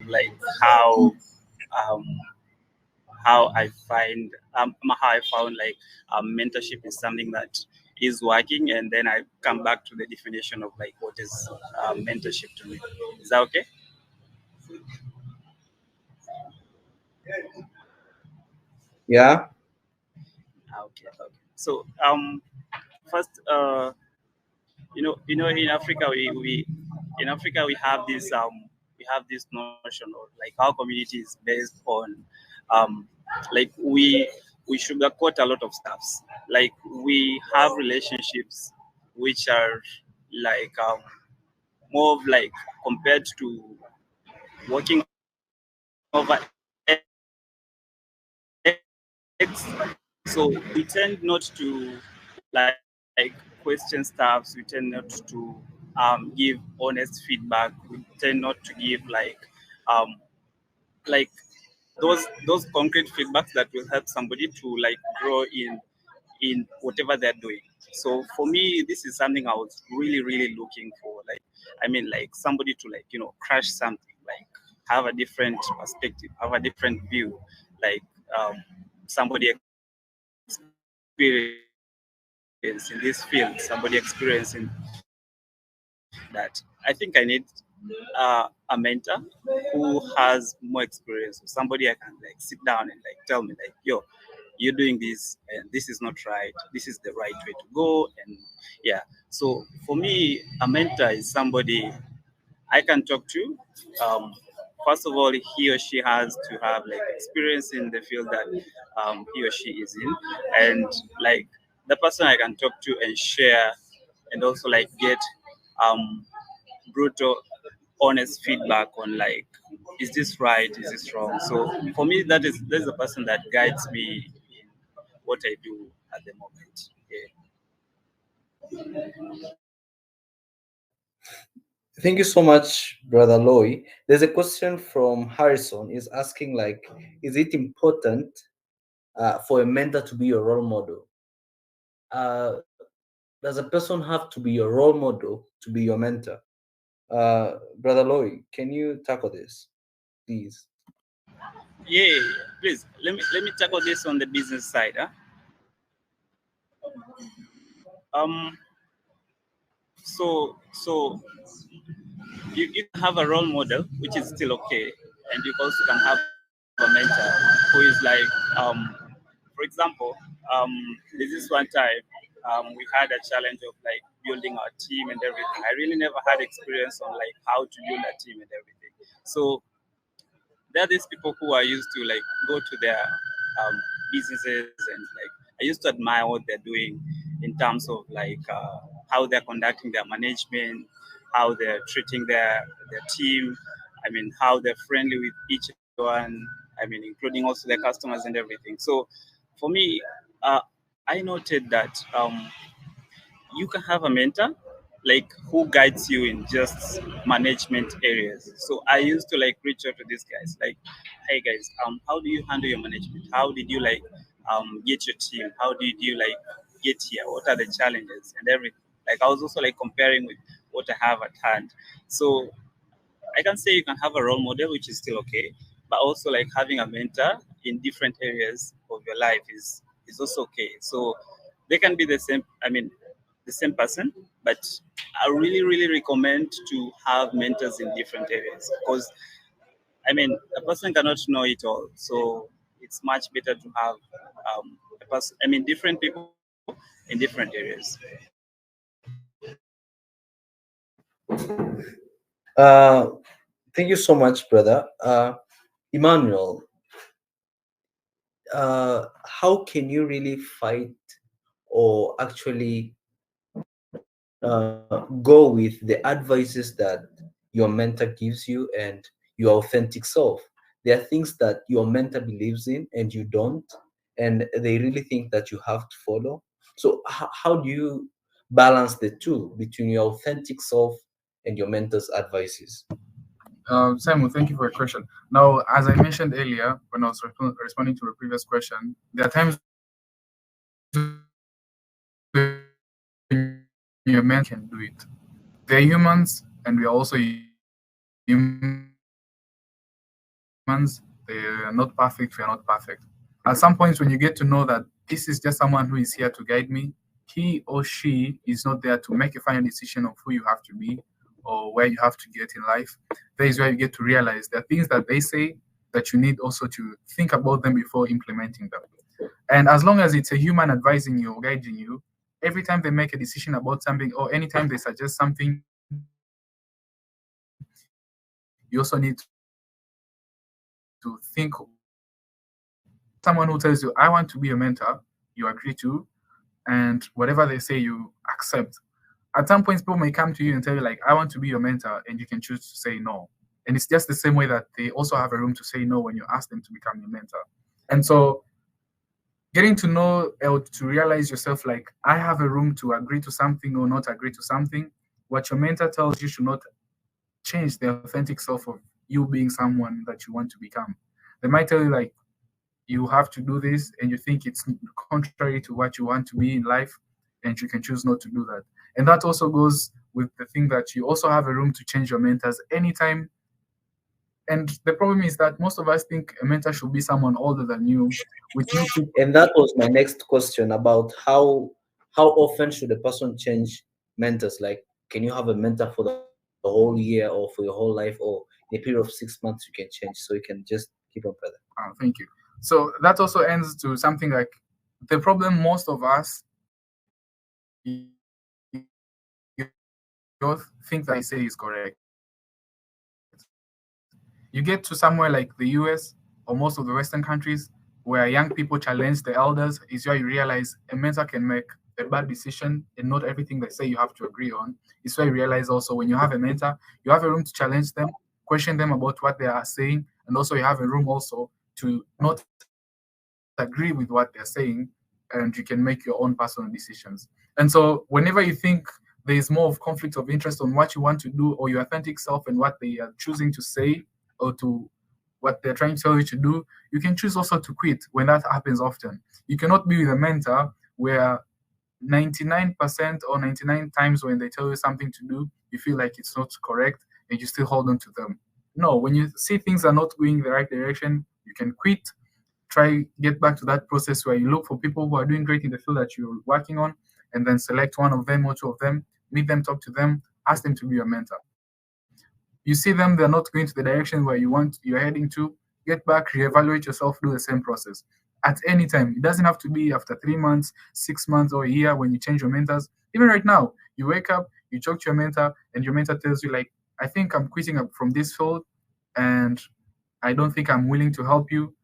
like how um, how I find how I found like mentorship is something that is working, and then I come back to the definition of like what is mentorship to me. Is that okay? Yeah. Okay. Okay. So first in Africa in Africa we have this notion of like our community is based on um like we sugarcoat a lot of stuffs. Like we have relationships which are like more of like compared to working over X. So we tend not to like question stuffs. We tend not to give honest feedback. We tend not to give um, like those concrete feedbacks that will help somebody to like grow in whatever they're doing. So for me, this is something I was really looking for. Like, I mean, like somebody to like crush something, like have a different perspective, have a different view, like somebody experience in this field, somebody experience in that. I think I need a mentor who has more experience, somebody I can like sit down and like tell me like, yo, you're doing this and this is not right, this is the right way to go. And yeah, so for me a mentor is somebody I can talk to. um, First of all, he or she has to have like experience in the field that he or she is in, and like the person I can talk to and share, and also like get um, brutal honest feedback on like, is this right, is this wrong. So for me, that is the person that guides me in what I do at the moment. Thank you so much, Brother Loy. There's a question from Harrison. Is asking like, is it important for a mentor to be your role model? Does a person have to be your role model to be your mentor? Brother Loy, can you tackle this, please? Yeah, please let me tackle this on the business side. Um, so you can have a role model, which is still okay, and you also can have a mentor who is like, for example, there's this one time we had a challenge of like building our team and everything. I really never had experience on like how to build a team and everything. So there are these people who are used to like go to their businesses, and like I used to admire what they're doing in terms of like how they're conducting their management, how they're treating their team. I mean, how they're friendly with each one. I mean, including also their customers and everything. So for me, uh, I noted that you can have a mentor like who guides you in just management areas. So I used to like reach out to these guys like, hey guys, how do you handle your management? How did you like get your team? How did you like get here? What are the challenges and everything? Like I was also like comparing with what I have at hand. So I can say you can have a role model, which is still okay, but also like having a mentor in different areas of your life is also okay. So they can be the same. I mean, the same person, but I really recommend to have mentors in different areas because I mean a person cannot know it all. So it's much better to have a person. I mean, different people in different areas. Uh, Thank you so much, brother. Emmanuel, how can you really fight or actually go with the advices that your mentor gives you and your authentic self? There are things that your mentor believes in and you don't, and they really think that you have to follow. So, how do you balance the two between your authentic self and your mentor's advices? Simon, thank you for your question. Now, as I mentioned earlier, when I was responding to the previous question, there are times when your man can do it. They're humans, and we are also human. humans, they're not perfect, we are not perfect. At some points, when you get to know that this is just someone who is here to guide me, he or she is not there to make a final decision of who you have to be or where you have to get in life. That is where you get to realize there are things that they say that you need also to think about them before implementing them. And as long as it's a human advising you or guiding you, every time they make a decision about something or anytime they suggest something, you also need to think. Someone who tells you, I want to be a mentor, you agree to, and whatever they say, you accept. At some points, people may come to you and tell you, like, I want to be your mentor, and you can choose to say no. And it's just the same way that they also have a room to say no when you ask them to become your mentor. And so getting to know or to realize yourself, like, I have a room to agree to something or not agree to something. What your mentor tells you should not change the authentic self of you being someone that you want to become. They might tell you, like, you have to do this, and you think it's contrary to what you want to be in life, and you can choose not to do that. And that also goes with the thing that you also have a room to change your mentors anytime. And the problem is that most of us think a mentor should be someone older than you, with no quick. And that was my next question about how often should a person change mentors? Like, can you have a mentor for the whole year or for your whole life, or in a period of 6 months you can change? So you can just keep on further. Thank you. So that also ends to something like the problem most of us think that they say is correct. You get to somewhere like the US or most of the Western countries where young people challenge the elders, is where you realize a mentor can make a bad decision and not everything they say you have to agree on. It's where you realize also when you have a mentor, you have a room to challenge them, question them about what they are saying, and also you have a room also to not agree with what they're saying, and you can make your own personal decisions. And so whenever you think there is more of conflict of interest on what you want to do or your authentic self and what they are choosing to say or to what they're trying to tell you to do, you can choose also to quit when that happens often. You cannot be with a mentor where 99% or 99 times when they tell you something to do, you feel like it's not correct and you still hold on to them. No, when you see things are not going the right direction, you can quit. Try get back to that process where you look for people who are doing great in the field that you're working on, and then select one of them or two of them, meet them, talk to them, ask them to be your mentor. You see them, they're not going to the direction where you're heading to, get back, reevaluate yourself, do the same process. At any time. It doesn't have to be after 3 months, 6 months, or a year when you change your mentors. Even right now, you wake up, you talk to your mentor, and your mentor tells you, like, I think I'm quitting up from this field, and I don't think I'm willing to help you.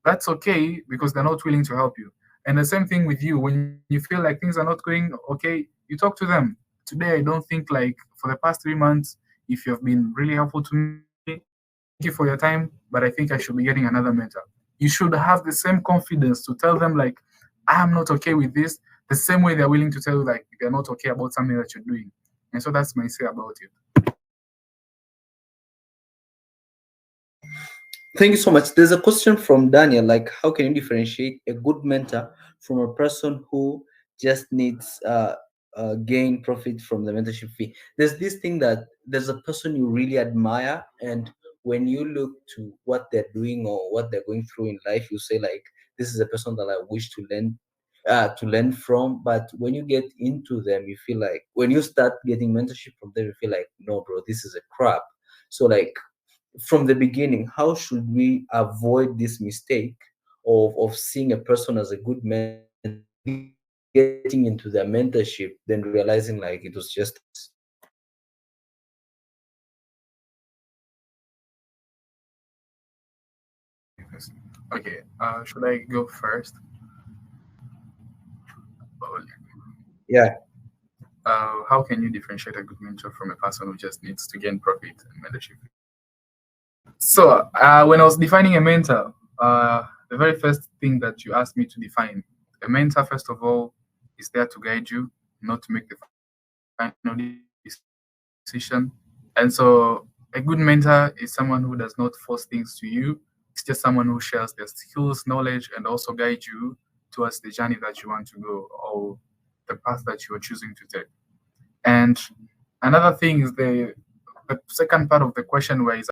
That's okay because they're not willing to help you. And the same thing with you. When you feel like things are not going okay, you talk to them. Today, I don't think, like, for the past 3 months, if you have been really helpful to me, thank you for your time, but I think I should be getting another mentor. You should have the same confidence to tell them, like, I am not okay with this, the same way they're willing to tell you, like, they're not okay about something that you're doing. And so that's my say about it. Thank you so much. There's a question from Daniel, like, how can you differentiate a good mentor from a person who just needs gain profit from the mentorship fee? There's this thing that there's a person you really admire, and when you look to what they're doing or what they're going through in life, you say, like, this is a person that I wish to learn from. But when you get into them, you feel like when you start getting mentorship from them, you feel like, no, bro, this is a crap. So, like, from the beginning, how should we avoid this mistake of seeing a person as a good mentor, getting into their mentorship, then realizing, like, it was just. Okay, should I go first? Yeah. How can you differentiate a good mentor from a person who just needs to gain profit and mentorship? So when I was defining a mentor, the very first thing that you asked me to define, a mentor, first of all, is there to guide you, not to make the final decision. And so a good mentor is someone who does not force things to you. It's just someone who shares their skills, knowledge, and also guide you towards the journey that you want to go or the path that you are choosing to take. And another thing is the second part of the question where is